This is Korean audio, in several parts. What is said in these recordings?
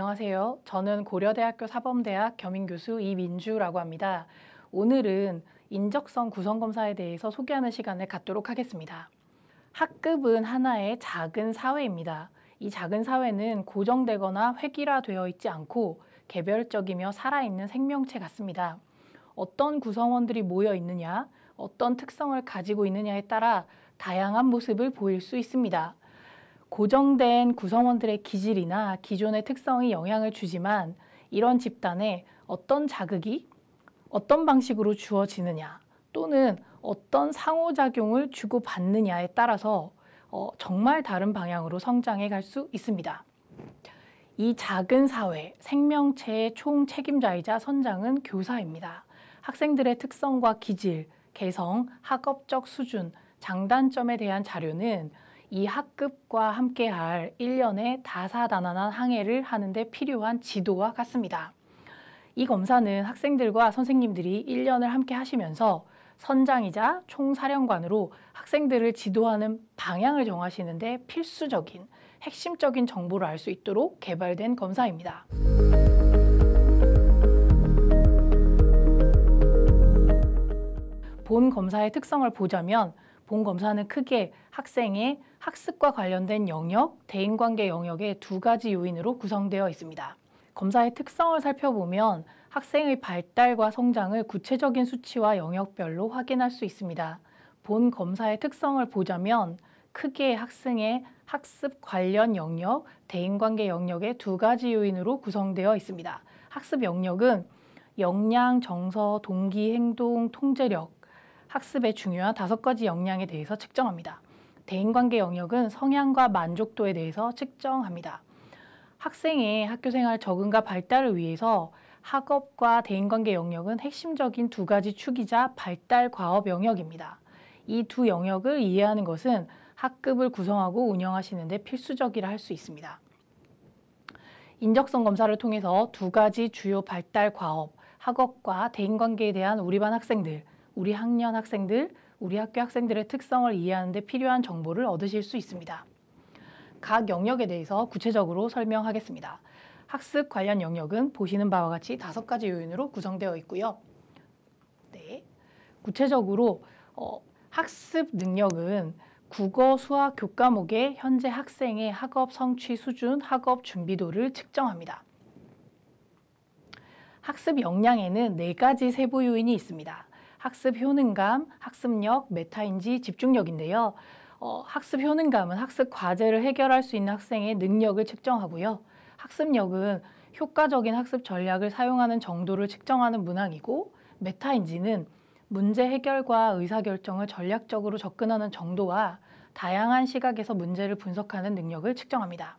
안녕하세요. 저는 고려대학교 사범대학 겸임교수 이민주라고 합니다. 오늘은 인적성 구성검사에 대해서 소개하는 시간을 갖도록 하겠습니다. 학급은 하나의 작은 사회입니다. 이 작은 사회는 고정되거나 획일화되어 있지 않고 개별적이며 살아있는 생명체 같습니다. 어떤 구성원들이 모여 있느냐, 어떤 특성을 가지고 있느냐에 따라 다양한 모습을 보일 수 있습니다. 고정된 구성원들의 기질이나 기존의 특성이 영향을 주지만 이런 집단에 어떤 자극이 어떤 방식으로 주어지느냐 또는 어떤 상호작용을 주고받느냐에 따라서 정말 다른 방향으로 성장해 갈 수 있습니다. 이 작은 사회, 생명체의 총책임자이자 선장은 교사입니다. 학생들의 특성과 기질, 개성, 학업적 수준, 장단점에 대한 자료는 이 학급과 함께할 1년의 다사다난한 항해를 하는 데 필요한 지도와 같습니다. 이 검사는 학생들과 선생님들이 1년을 함께 하시면서 선장이자 총사령관으로 학생들을 지도하는 방향을 정하시는 데 필수적인 핵심적인 정보를 알 수 있도록 개발된 검사입니다. 본 검사의 특성을 보자면 본 검사는 크게 학생의 학습과 관련된 영역, 대인관계 영역의 두 가지 요인으로 구성되어 있습니다. 검사의 특성을 살펴보면 학생의 발달과 성장을 구체적인 수치와 영역별로 확인할 수 있습니다. 본 검사의 특성을 보자면 크게 학생의 학습 관련 영역, 대인관계 영역의 두 가지 요인으로 구성되어 있습니다. 학습 영역은 역량, 정서, 동기, 행동, 통제력, 학습에 중요한 5가지 역량에 대해서 측정합니다. 대인관계 영역은 성향과 만족도에 대해서 측정합니다. 학생의 학교생활 적응과 발달을 위해서 학업과 대인관계 영역은 핵심적인 두 가지 축이자 발달 과업 영역입니다. 이 두 영역을 이해하는 것은 학급을 구성하고 운영하시는 데 필수적이라 할 수 있습니다. 인적성 검사를 통해서 두 가지 주요 발달 과업, 학업과 대인관계에 대한 우리 반 학생들, 우리 학년 학생들, 우리 학교 학생들의 특성을 이해하는 데 필요한 정보를 얻으실 수 있습니다. 각 영역에 대해서 구체적으로 설명하겠습니다. 학습 관련 영역은 보시는 바와 같이 5가지 요인으로 구성되어 있고요. 구체적으로 학습 능력은 국어, 수학, 교과목의 현재 학생의 학업 성취 수준, 학업 준비도를 측정합니다. 학습 역량에는 4가지 세부 요인이 있습니다. 학습 효능감, 학습력, 메타인지, 집중력인데요. 학습 효능감은 학습 과제를 해결할 수 있는 학생의 능력을 측정하고요. 학습력은 효과적인 학습 전략을 사용하는 정도를 측정하는 문항이고, 메타인지는 문제 해결과 의사결정을 전략적으로 접근하는 정도와 다양한 시각에서 문제를 분석하는 능력을 측정합니다.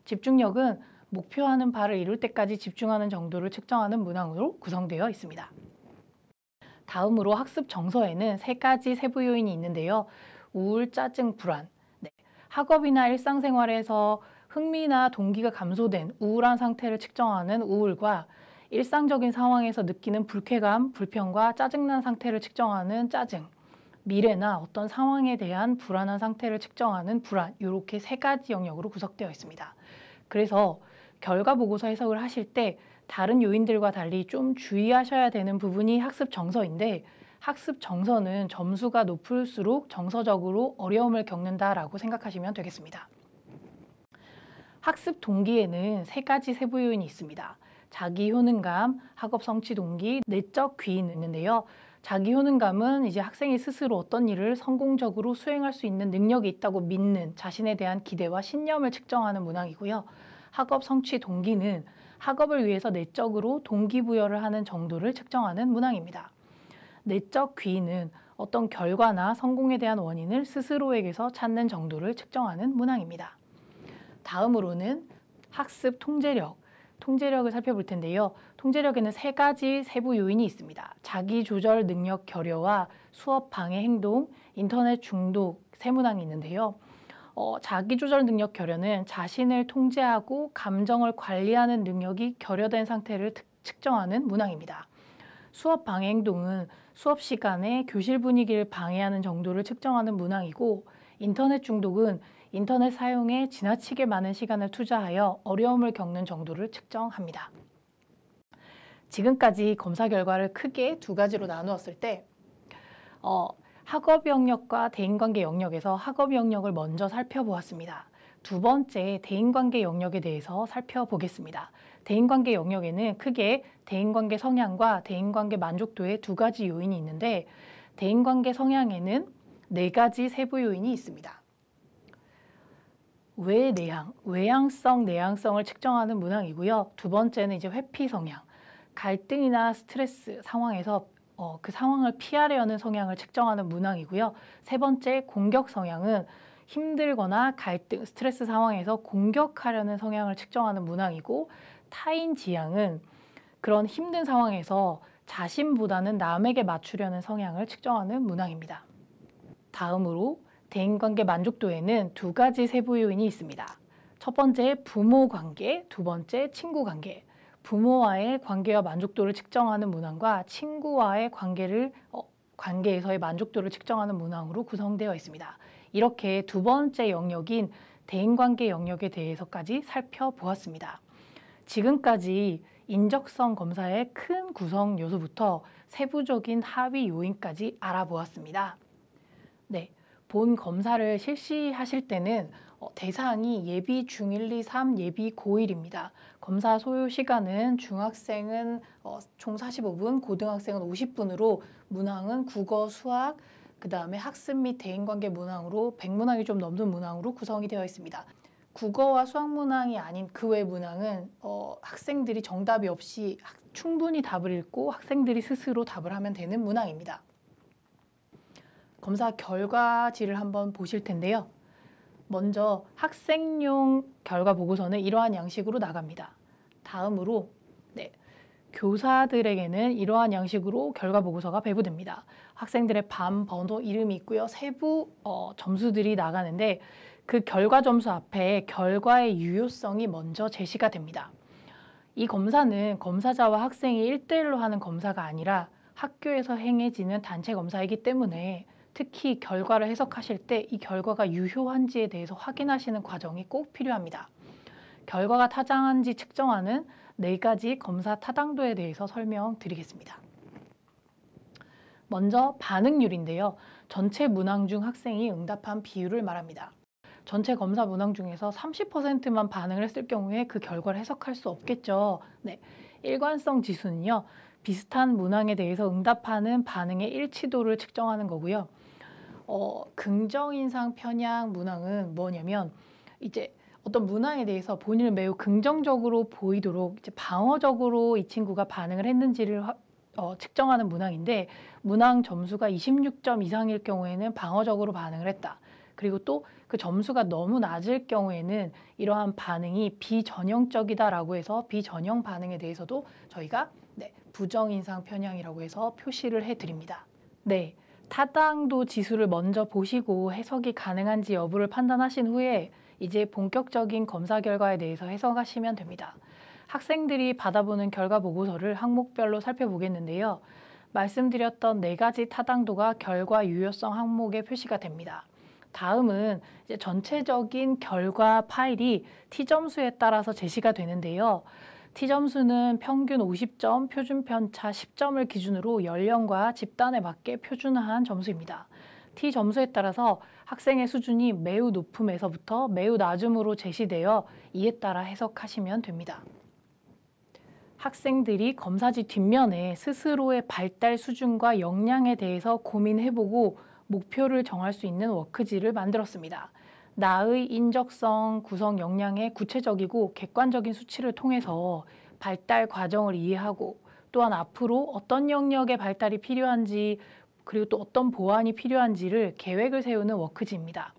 집중력은 목표하는 바를 이룰 때까지 집중하는 정도를 측정하는 문항으로 구성되어 있습니다. 다음으로 학습 정서에는 3가지 세부 요인이 있는데요. 우울, 짜증, 불안. 학업이나 일상생활에서 흥미나 동기가 감소된 우울한 상태를 측정하는 우울과 일상적인 상황에서 느끼는 불쾌감, 불편과 짜증난 상태를 측정하는 짜증, 미래나 어떤 상황에 대한 불안한 상태를 측정하는 불안, 이렇게 3가지 영역으로 구성되어 있습니다. 그래서 결과 보고서 해석을 하실 때 다른 요인들과 달리 좀 주의하셔야 되는 부분이 학습 정서인데, 학습 정서는 점수가 높을수록 정서적으로 어려움을 겪는다라고 생각하시면 되겠습니다. 학습 동기에는 3가지 세부 요인이 있습니다. 자기 효능감, 학업 성취 동기, 내적 귀인이 있는데요. 자기 효능감은 이제 학생이 스스로 어떤 일을 성공적으로 수행할 수 있는 능력이 있다고 믿는 자신에 대한 기대와 신념을 측정하는 문항이고요. 학업 성취 동기는 학업을 위해서 내적으로 동기부여를 하는 정도를 측정하는 문항입니다. 내적 귀는 어떤 결과나 성공에 대한 원인을 스스로에게서 찾는 정도를 측정하는 문항입니다. 다음으로는 학습 통제력, 통제력을 살펴볼 텐데요. 통제력에는 3가지 세부 요인이 있습니다. 자기조절 능력 결여와 수업 방해 행동, 인터넷 중독 세 문항이 있는데요. 자기조절 능력 결여는 자신을 통제하고 감정을 관리하는 능력이 결여된 상태를 측정하는 문항입니다. 수업 방해 행동은 수업 시간에 교실 분위기를 방해하는 정도를 측정하는 문항이고, 인터넷 중독은 인터넷 사용에 지나치게 많은 시간을 투자하여 어려움을 겪는 정도를 측정합니다. 지금까지 검사 결과를 크게 두 가지로 나누었을 때 학업 영역과 대인관계 영역에서 학업 영역을 먼저 살펴보았습니다. 두 번째, 대인관계 영역에 대해서 살펴보겠습니다. 대인관계 영역에는 크게 대인관계 성향과 대인관계 만족도의 두 가지 요인이 있는데 대인관계 성향에는 네 가지 세부 요인이 있습니다. 외내향, 외향성, 내향성을 측정하는 문항이고요. 두 번째는 이제 회피 성향, 갈등이나 스트레스 상황에서 그 상황을 피하려는 성향을 측정하는 문항이고요. 세 번째, 공격 성향은 힘들거나 갈등, 스트레스 상황에서 공격하려는 성향을 측정하는 문항이고, 타인 지향은 그런 힘든 상황에서 자신보다는 남에게 맞추려는 성향을 측정하는 문항입니다. 다음으로 대인관계 만족도에는 두 가지 세부 요인이 있습니다. 첫 번째, 부모 관계, 두 번째, 친구 관계. 부모와의 관계와 만족도를 측정하는 문항과 친구와의 관계에서의 만족도를 측정하는 문항으로 구성되어 있습니다. 이렇게 두 번째 영역인 대인관계 영역에 대해서까지 살펴보았습니다. 지금까지 인적성 검사의 큰 구성 요소부터 세부적인 하위 요인까지 알아보았습니다. 네, 본 검사를 실시하실 때는 대상이 예비 중1, 2, 3, 예비 고1입니다. 검사 소요 시간은 중학생은 총 45분, 고등학생은 50분으로 문항은 국어, 수학, 그 다음에 학습 및 대인관계 문항으로 100문항이 좀 넘는 문항으로 구성이 되어 있습니다. 국어와 수학 문항이 아닌 그 외 문항은 학생들이 정답이 없이 충분히 답을 읽고 학생들이 스스로 답을 하면 되는 문항입니다. 검사 결과지를 한번 보실 텐데요. 먼저 학생용 결과 보고서는 이러한 양식으로 나갑니다. 다음으로 교사들에게는 이러한 양식으로 결과 보고서가 배부됩니다. 학생들의 반 번호 이름이 있고요. 세부 점수들이 나가는데 그 결과 점수 앞에 결과의 유효성이 먼저 제시가 됩니다. 이 검사는 검사자와 학생이 1대1로 하는 검사가 아니라 학교에서 행해지는 단체 검사이기 때문에 특히 결과를 해석하실 때 이 결과가 유효한지에 대해서 확인하시는 과정이 꼭 필요합니다. 결과가 타당한지 측정하는 네 가지 검사 타당도에 대해서 설명드리겠습니다. 먼저 반응률인데요. 전체 문항 중 학생이 응답한 비율을 말합니다. 전체 검사 문항 중에서 30%만 반응을 했을 경우에 그 결과를 해석할 수 없겠죠. 일관성 지수는요. 비슷한 문항에 대해서 응답하는 반응의 일치도를 측정하는 거고요. 긍정인상 편향 문항은 뭐냐면 이제 어떤 문항에 대해서 본인을 매우 긍정적으로 보이도록 이제 방어적으로 이 친구가 반응을 했는지를 측정하는 문항인데 문항 점수가 26점 이상일 경우에는 방어적으로 반응을 했다. 그리고 또 그 점수가 너무 낮을 경우에는 이러한 반응이 비전형적이다라고 해서 비전형 반응에 대해서도 저희가 부정인상 편향이라고 해서 표시를 해드립니다. 타당도 지수를 먼저 보시고 해석이 가능한지 여부를 판단하신 후에 이제 본격적인 검사 결과에 대해서 해석하시면 됩니다. 학생들이 받아보는 결과 보고서를 항목별로 살펴보겠는데요. 말씀드렸던 네 가지 타당도가 결과 유효성 항목에 표시가 됩니다. 다음은 이제 전체적인 결과 파일이 T점수에 따라서 제시가 되는데요. T점수는 평균 50점, 표준 편차 10점을 기준으로 연령과 집단에 맞게 표준화한 점수입니다. T점수에 따라서 학생의 수준이 매우 높음에서부터 매우 낮음으로 제시되어 이에 따라 해석하시면 됩니다. 학생들이 검사지 뒷면에 스스로의 발달 수준과 역량에 대해서 고민해보고 목표를 정할 수 있는 워크지를 만들었습니다. 나의 인적성 구성 역량의 구체적이고 객관적인 수치를 통해서 발달 과정을 이해하고 또한 앞으로 어떤 영역의 발달이 필요한지 그리고 또 어떤 보완이 필요한지를 계획을 세우는 워크지입니다.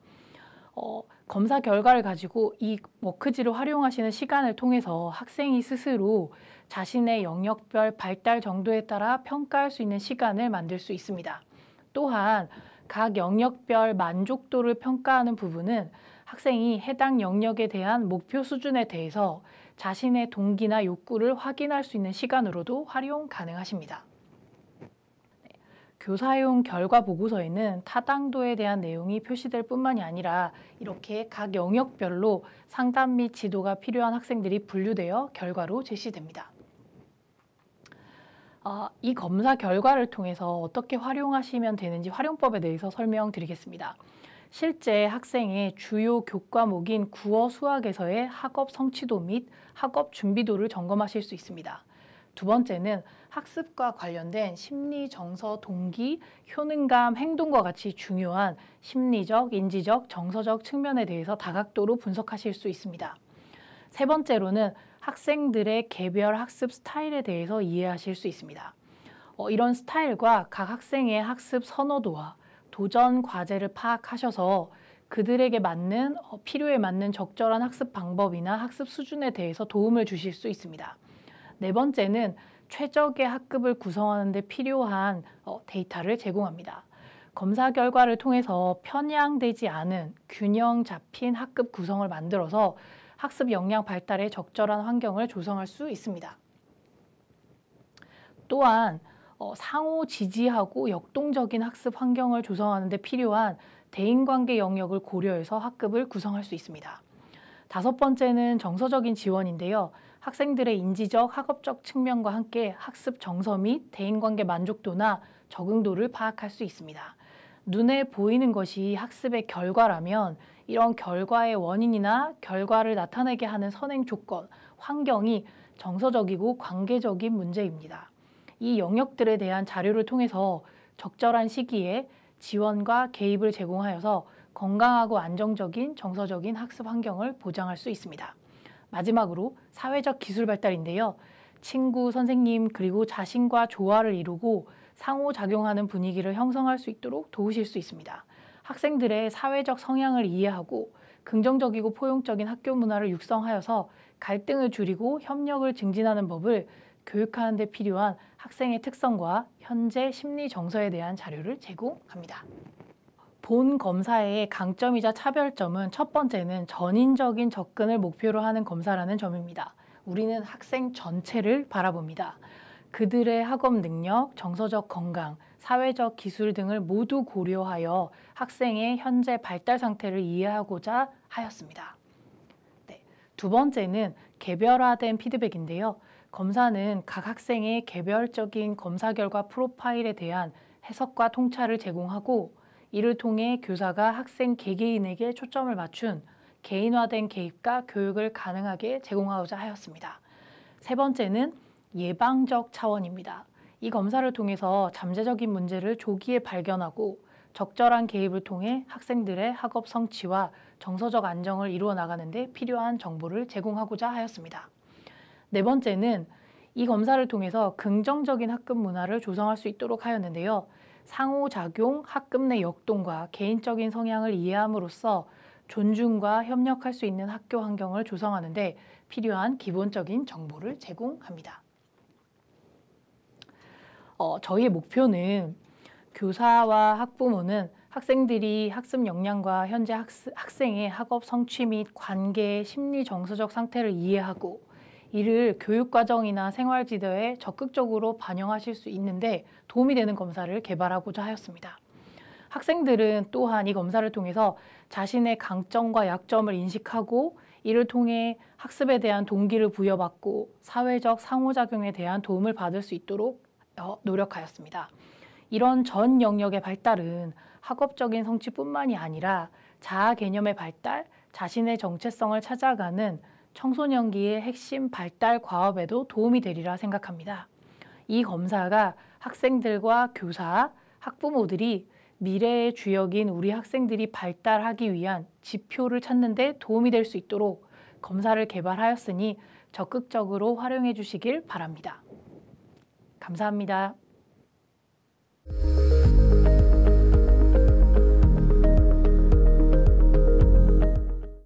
검사 결과를 가지고 이 워크지를 활용하시는 시간을 통해서 학생이 스스로 자신의 영역별 발달 정도에 따라 평가할 수 있는 시간을 만들 수 있습니다. 또한 각 영역별 만족도를 평가하는 부분은 학생이 해당 영역에 대한 목표 수준에 대해서 자신의 동기나 욕구를 확인할 수 있는 시간으로도 활용 가능하십니다. 교사용 결과 보고서에는 타당도에 대한 내용이 표시될 뿐만이 아니라 이렇게 각 영역별로 상담 및 지도가 필요한 학생들이 분류되어 결과로 제시됩니다. 이 검사 결과를 통해서 어떻게 활용하시면 되는지 활용법에 대해서 설명드리겠습니다. 실제 학생의 주요 교과목인 국어 수학에서의 학업 성취도 및 학업 준비도를 점검하실 수 있습니다. 두 번째는 학습과 관련된 심리, 정서, 동기, 효능감, 행동과 같이 중요한 심리적, 인지적, 정서적 측면에 대해서 다각도로 분석하실 수 있습니다. 세 번째로는 학생들의 개별 학습 스타일에 대해서 이해하실 수 있습니다. 이런 스타일과 각 학생의 학습 선호도와 도전 과제를 파악하셔서 그들에게 맞는 필요에 맞는 적절한 학습 방법이나 학습 수준에 대해서 도움을 주실 수 있습니다. 네 번째는 최적의 학급을 구성하는 데 필요한 데이터를 제공합니다. 검사 결과를 통해서 편향되지 않은 균형 잡힌 학급 구성을 만들어서 학습 역량 발달에 적절한 환경을 조성할 수 있습니다. 또한 상호 지지하고 역동적인 학습 환경을 조성하는 데 필요한 대인관계 영역을 고려해서 학급을 구성할 수 있습니다. 다섯 번째는 정서적인 지원인데요. 학생들의 인지적, 학업적 측면과 함께 학습 정서 및 대인관계 만족도나 적응도를 파악할 수 있습니다. 눈에 보이는 것이 학습의 결과라면 이런 결과의 원인이나 결과를 나타내게 하는 선행 조건, 환경이 정서적이고 관계적인 문제입니다. 이 영역들에 대한 자료를 통해서 적절한 시기에 지원과 개입을 제공하여서 건강하고 안정적인 정서적인 학습 환경을 보장할 수 있습니다. 마지막으로 사회적 기술 발달인데요. 친구, 선생님, 그리고 자신과 조화를 이루고 상호작용하는 분위기를 형성할 수 있도록 도우실 수 있습니다. 학생들의 사회적 성향을 이해하고 긍정적이고 포용적인 학교 문화를 육성하여서 갈등을 줄이고 협력을 증진하는 법을 교육하는 데 필요한 학생의 특성과 현재 심리 정서에 대한 자료를 제공합니다. 본 검사의 강점이자 차별점은 첫 번째는 전인적인 접근을 목표로 하는 검사라는 점입니다. 우리는 학생 전체를 바라봅니다. 그들의 학업 능력, 정서적 건강, 사회적 기술 등을 모두 고려하여 학생의 현재 발달 상태를 이해하고자 하였습니다. 네, 두 번째는 개별화된 피드백인데요. 검사는 각 학생의 개별적인 검사 결과 프로파일에 대한 해석과 통찰을 제공하고 이를 통해 교사가 학생 개개인에게 초점을 맞춘 개인화된 개입과 교육을 가능하게 제공하고자 하였습니다. 세 번째는 예방적 차원입니다. 이 검사를 통해서 잠재적인 문제를 조기에 발견하고 적절한 개입을 통해 학생들의 학업 성취와 정서적 안정을 이루어 나가는 데 필요한 정보를 제공하고자 하였습니다. 네 번째는 이 검사를 통해서 긍정적인 학급 문화를 조성할 수 있도록 하였는데요. 상호작용, 학급 내 역동과 개인적인 성향을 이해함으로써 존중과 협력할 수 있는 학교 환경을 조성하는 데 필요한 기본적인 정보를 제공합니다. 저희의 목표는 교사와 학부모는 학생들이 학습 역량과 현재 학생의 학업 성취 및 관계, 심리, 정서적 상태를 이해하고 이를 교육과정이나 생활지도에 적극적으로 반영하실 수 있는데 도움이 되는 검사를 개발하고자 하였습니다. 학생들은 또한 이 검사를 통해서 자신의 강점과 약점을 인식하고 이를 통해 학습에 대한 동기를 부여받고 사회적 상호작용에 대한 도움을 받을 수 있도록 노력하였습니다. 이런 전 영역의 발달은 학업적인 성취뿐만이 아니라 자아 개념의 발달, 자신의 정체성을 찾아가는 청소년기의 핵심 발달 과업에도 도움이 되리라 생각합니다. 이 검사가 학생들과 교사, 학부모들이 미래의 주역인 우리 학생들이 발달하기 위한 지표를 찾는 데 도움이 될 수 있도록 검사를 개발하였으니 적극적으로 활용해 주시길 바랍니다. 감사합니다.